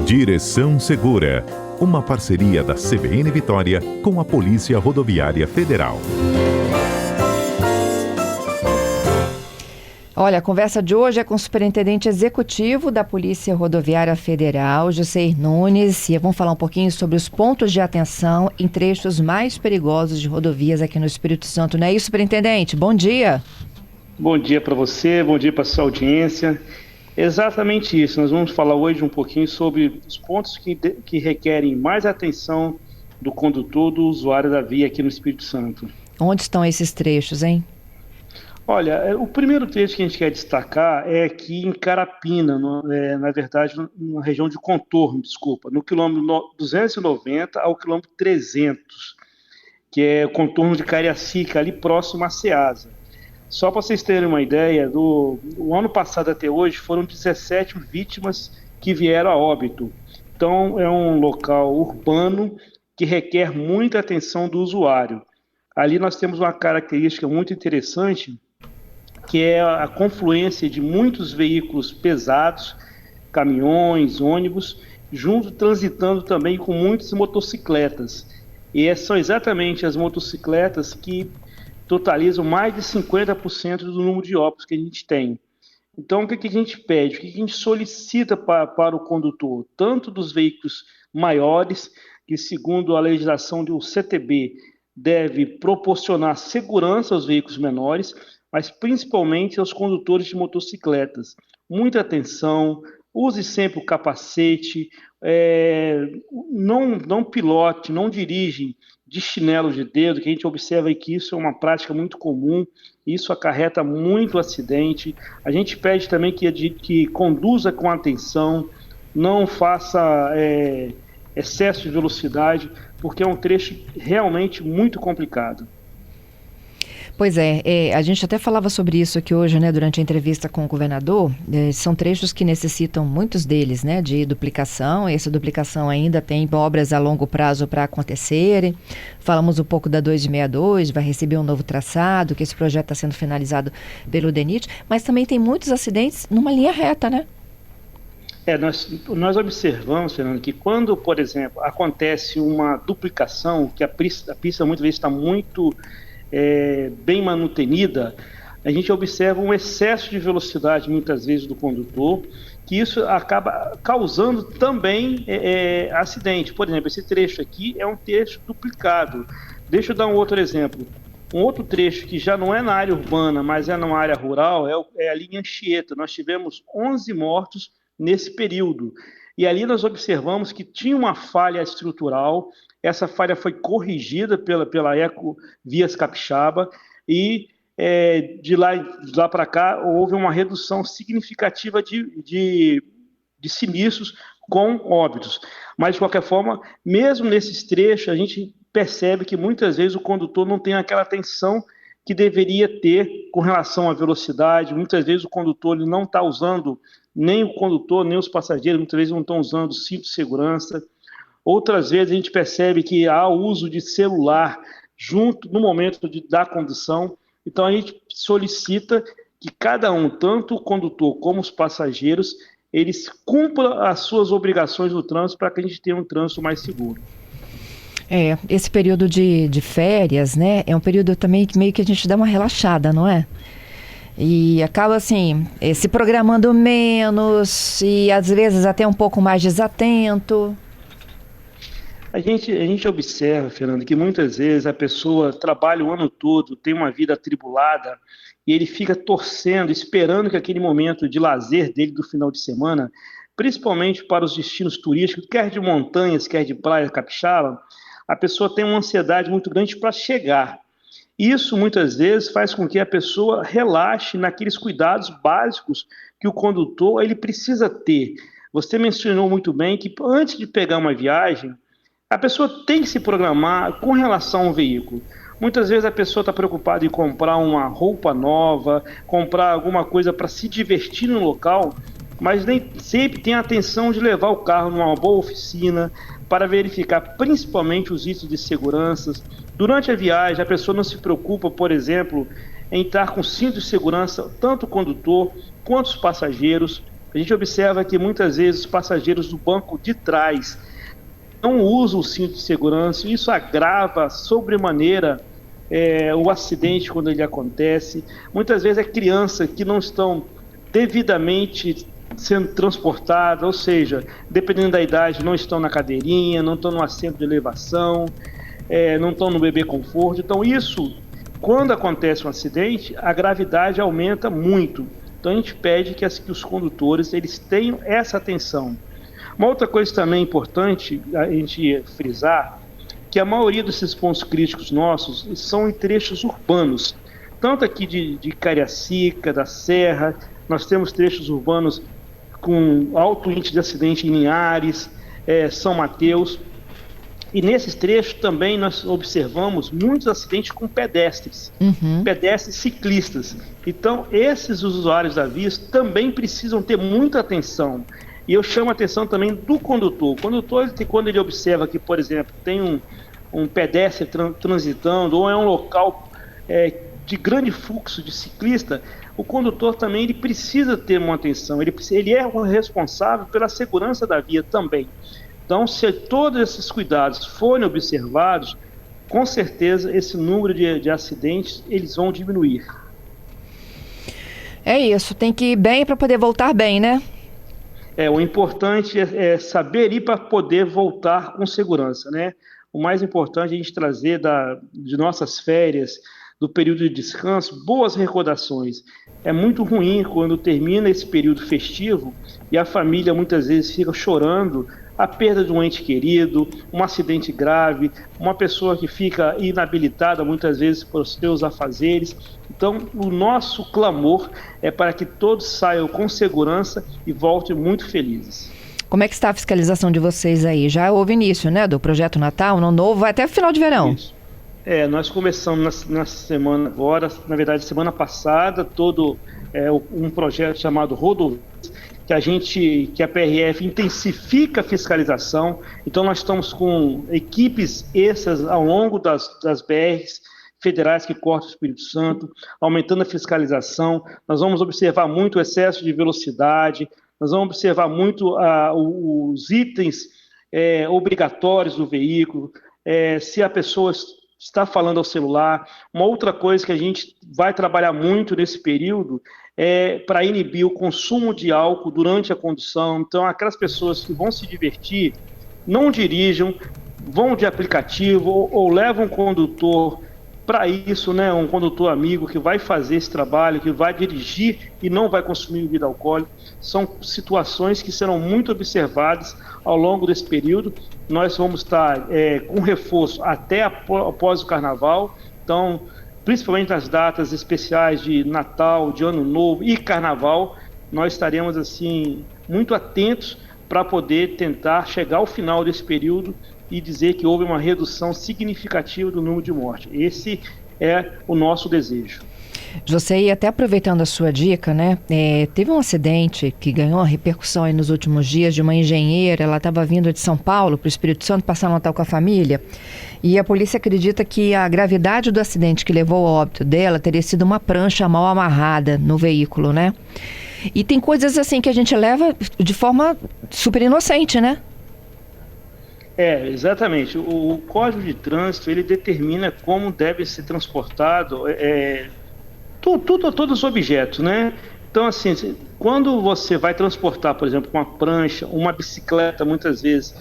Direção Segura, uma parceria da CBN Vitória com a Polícia Rodoviária Federal. Olha, a conversa de hoje é com o superintendente executivo da Polícia Rodoviária Federal, Juseir Nunes, e vamos falar um pouquinho sobre os pontos de atenção em trechos mais perigosos de rodovias aqui no Espírito Santo. Não é isso, superintendente? Bom dia. Bom dia para você, bom dia para a sua audiência. Exatamente isso, nós vamos falar hoje um pouquinho sobre os pontos que requerem mais atenção do condutor, do usuário da via aqui no Espírito Santo. Onde estão esses trechos, hein? Olha, o primeiro trecho que a gente quer destacar é aqui em Carapina, na verdade, na região de contorno, no quilômetro 290 ao quilômetro 300, que é o contorno de Cariacica, ali próximo a Ceasa. Só para vocês terem uma ideia, do ano passado até hoje foram 17 vítimas que vieram a óbito. Então, é um local urbano que requer muita atenção do usuário. Ali nós temos uma característica muito interessante, que é a confluência de muitos veículos pesados, caminhões, ônibus, transitando também com muitas motocicletas. E são exatamente as motocicletas que totalizam mais de 50% do número de óbitos que a gente tem. Então, o que a gente pede? O que a gente solicita para o condutor? Tanto dos veículos maiores, que segundo a legislação do CTB, deve proporcionar segurança aos veículos menores, mas principalmente aos condutores de motocicletas. Muita atenção, use sempre o capacete, não pilote, não dirige de chinelo de dedo, que a gente observa que isso é uma prática muito comum, isso acarreta muito acidente. A gente pede também que conduza com atenção, não faça excesso de velocidade, porque é um trecho realmente muito complicado. Pois é, a gente até falava sobre isso aqui hoje, né, durante a entrevista com o governador. São trechos que necessitam, muitos deles, né, de duplicação. Essa duplicação ainda tem obras a longo prazo para acontecerem. Falamos um pouco da 262, vai receber um novo traçado, que esse projeto está sendo finalizado pelo DENIT, mas também tem muitos acidentes numa linha reta, né? Nós observamos, Fernando, que quando, por exemplo, acontece uma duplicação, que a pista muitas vezes está muito bem manutenida, a gente observa um excesso de velocidade muitas vezes do condutor, que isso acaba causando também acidente. Por exemplo, esse trecho aqui é um trecho duplicado. Deixa eu dar um outro exemplo. Um outro trecho que já não é na área urbana, mas é na área rural, é a linha Anchieta. Nós tivemos 11 mortos nesse período. E ali nós observamos que tinha uma falha estrutural. Essa falha foi corrigida pela Ecovias Capixaba e de lá para cá houve uma redução significativa de sinistros com óbitos. Mas, de qualquer forma, mesmo nesses trechos, a gente percebe que muitas vezes o condutor não tem aquela atenção que deveria ter com relação à velocidade. Muitas vezes o condutor ele não está usando, nem o condutor, nem os passageiros, muitas vezes não estão usando cinto de segurança. Outras vezes a gente percebe que há o uso de celular junto no momento da condução. Então a gente solicita que cada um, tanto o condutor como os passageiros, eles cumpram as suas obrigações no trânsito para que a gente tenha um trânsito mais seguro. Esse período de férias, né, é um período também que meio que a gente dá uma relaxada, não é? E acaba assim, se programando menos e às vezes até um pouco mais desatento. A gente observa, Fernando, que muitas vezes a pessoa trabalha o ano todo, tem uma vida atribulada, e ele fica torcendo, esperando que aquele momento de lazer dele do final de semana, principalmente para os destinos turísticos, quer de montanhas, quer de praia capixaba, a pessoa tem uma ansiedade muito grande para chegar. Isso muitas vezes faz com que a pessoa relaxe naqueles cuidados básicos que o condutor ele precisa ter. Você mencionou muito bem que antes de pegar uma viagem, a pessoa tem que se programar com relação ao veículo. Muitas vezes a pessoa está preocupada em comprar uma roupa nova, comprar alguma coisa para se divertir no local, mas nem sempre tem a atenção de levar o carro numa boa oficina para verificar principalmente os itens de segurança. Durante a viagem, a pessoa não se preocupa, por exemplo, em estar com cinto de segurança, tanto o condutor quanto os passageiros. A gente observa que muitas vezes os passageiros do banco de trás não usam o cinto de segurança, e isso agrava sobremaneira o acidente quando ele acontece. Muitas vezes é criança que não estão devidamente sendo transportadas, ou seja, dependendo da idade, não estão na cadeirinha, não estão no assento de elevação, não estão no bebê conforto. Então isso, quando acontece um acidente, a gravidade aumenta muito. Então a gente pede que os condutores eles tenham essa atenção. Uma outra coisa também importante a gente frisar, que a maioria desses pontos críticos nossos são em trechos urbanos, tanto aqui de Cariacica, da Serra, nós temos trechos urbanos com alto índice de acidente em Linhares, São Mateus, e nesses trechos também nós observamos muitos acidentes com pedestres, pedestres ciclistas. Então esses usuários da via também precisam ter muita atenção. E eu chamo a atenção também do condutor. O condutor, quando ele observa que, por exemplo, tem um pedestre transitando, ou é um local de grande fluxo de ciclista, o condutor também ele precisa ter uma atenção. Ele é o responsável pela segurança da via também. Então, se todos esses cuidados forem observados, com certeza esse número de acidentes eles vão diminuir. É isso, tem que ir bem para poder voltar bem, né? O importante é saber ir para poder voltar com segurança, né? O mais importante é a gente trazer de nossas férias, do período de descanso, boas recordações. É muito ruim quando termina esse período festivo e a família muitas vezes fica chorando a perda de um ente querido, um acidente grave, uma pessoa que fica inabilitada muitas vezes por seus afazeres. Então, o nosso clamor é para que todos saiam com segurança e voltem muito felizes. Como é que está a fiscalização de vocês aí? Já houve início, né, do Projeto Natal, Ano Novo, vai até o final de verão. Isso. Nós começamos na semana agora, na verdade, semana passada, um projeto chamado Rodovias, que a PRF intensifica a fiscalização. Então nós estamos com equipes extras ao longo das BRs federais que cortam o Espírito Santo, aumentando a fiscalização. Nós vamos observar muito o excesso de velocidade, nós vamos observar muito os itens obrigatórios do veículo, se a pessoa está falando ao celular. Uma outra coisa que a gente vai trabalhar muito nesse período para inibir o consumo de álcool durante a condução. Então, aquelas pessoas que vão se divertir, não dirijam, vão de aplicativo ou levam um condutor para isso, né? Um condutor amigo que vai fazer esse trabalho, que vai dirigir e não vai consumir bebida alcoólica. São situações que serão muito observadas ao longo desse período. Nós vamos estar com reforço até após o Carnaval. Então, principalmente nas datas especiais de Natal, de Ano Novo e Carnaval, nós estaremos assim muito atentos para poder tentar chegar ao final desse período e dizer que houve uma redução significativa do número de mortes. Esse é o nosso desejo. José, e até aproveitando a sua dica, né? Teve um acidente que ganhou uma repercussão aí nos últimos dias de uma engenheira. Ela estava vindo de São Paulo para o Espírito Santo passar o Natal com a família. E a polícia acredita que a gravidade do acidente que levou ao óbito dela teria sido uma prancha mal amarrada no veículo, né? E tem coisas assim que a gente leva de forma super inocente, né? Exatamente. O Código de Trânsito, ele determina como deve ser transportado todos os objetos, né? Então, assim, quando você vai transportar, por exemplo, uma prancha, uma bicicleta, muitas vezes,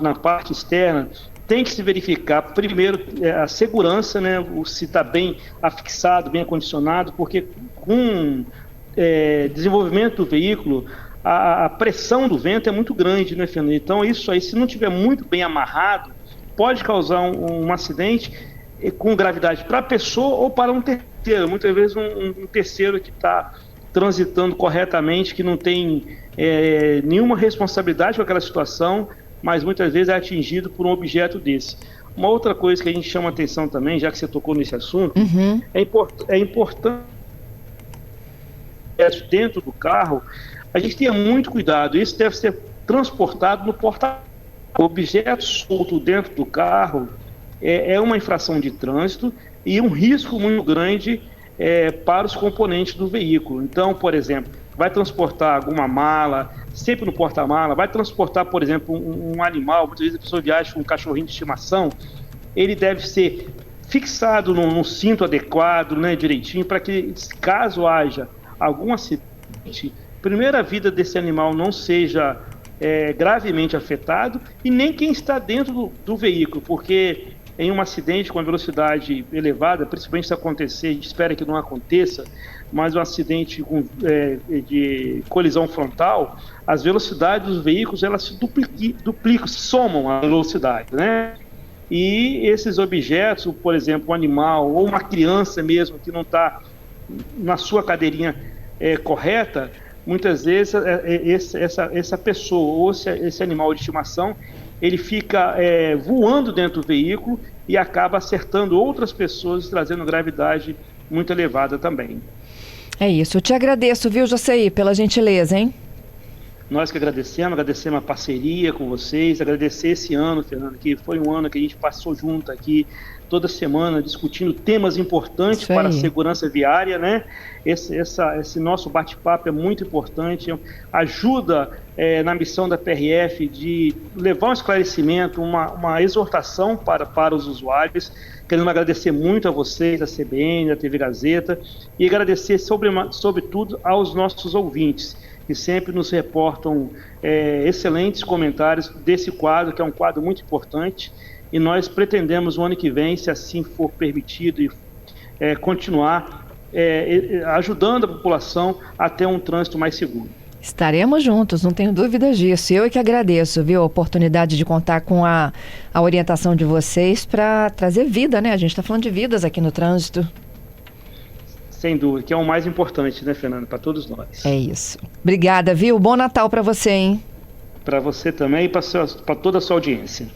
na parte externa, tem que se verificar, primeiro, a segurança, né? Se está bem afixado, bem acondicionado, porque com desenvolvimento do veículo, a pressão do vento é muito grande, né, Fernando? Então, isso aí, se não estiver muito bem amarrado, pode causar um acidente com gravidade para a pessoa ou para um terceiro. Muitas vezes um terceiro que está transitando corretamente, que não tem nenhuma responsabilidade com aquela situação, mas muitas vezes é atingido por um objeto desse. Uma outra coisa que a gente chama atenção também, já que você tocou nesse assunto, é importante dentro do carro, a gente tenha muito cuidado. Isso deve ser transportado no porta-malas. Objeto solto dentro do carro é uma infração de trânsito e um risco muito grande para os componentes do veículo. Então, por exemplo, vai transportar alguma mala, sempre no porta-mala, vai transportar, por exemplo, um animal, muitas vezes a pessoa viaja com um cachorrinho de estimação, ele deve ser fixado num cinto adequado, né, direitinho, para que, caso haja algum acidente, primeiro a vida desse animal não seja gravemente afetado e nem quem está dentro do veículo, porque em um acidente com a velocidade elevada, principalmente se acontecer, a gente espera que não aconteça, mas um acidente de colisão frontal, as velocidades dos veículos elas se duplicam, se somam a velocidade, né? E esses objetos, por exemplo, um animal ou uma criança mesmo que não está na sua cadeirinha correta, muitas vezes essa pessoa ou esse animal de estimação, ele fica voando dentro do veículo e acaba acertando outras pessoas, trazendo gravidade muito elevada também. É isso. Eu te agradeço, viu, Jaceí, pela gentileza, hein? Nós que agradecemos a parceria com vocês, agradecer esse ano, Fernando, que foi um ano que a gente passou junto aqui, toda semana, discutindo temas importantes para a segurança viária, né? Esse nosso bate-papo é muito importante, ajuda na missão da PRF de levar um esclarecimento, uma exortação para os usuários. Querendo agradecer muito a vocês, a CBN, a TV Gazeta, e agradecer sobretudo aos nossos ouvintes, que sempre nos reportam excelentes comentários desse quadro, que é um quadro muito importante, e nós pretendemos o ano que vem, se assim for permitido, continuar ajudando a população a ter um trânsito mais seguro. Estaremos juntos, não tenho dúvidas disso. Eu é que agradeço, viu, a oportunidade de contar com a orientação de vocês para trazer vida, né? A gente está falando de vidas aqui no trânsito. Sem dúvida, que é o mais importante, né, Fernando, para todos nós. É isso. Obrigada, viu? Bom Natal para você, hein? Para você também e para toda a sua audiência.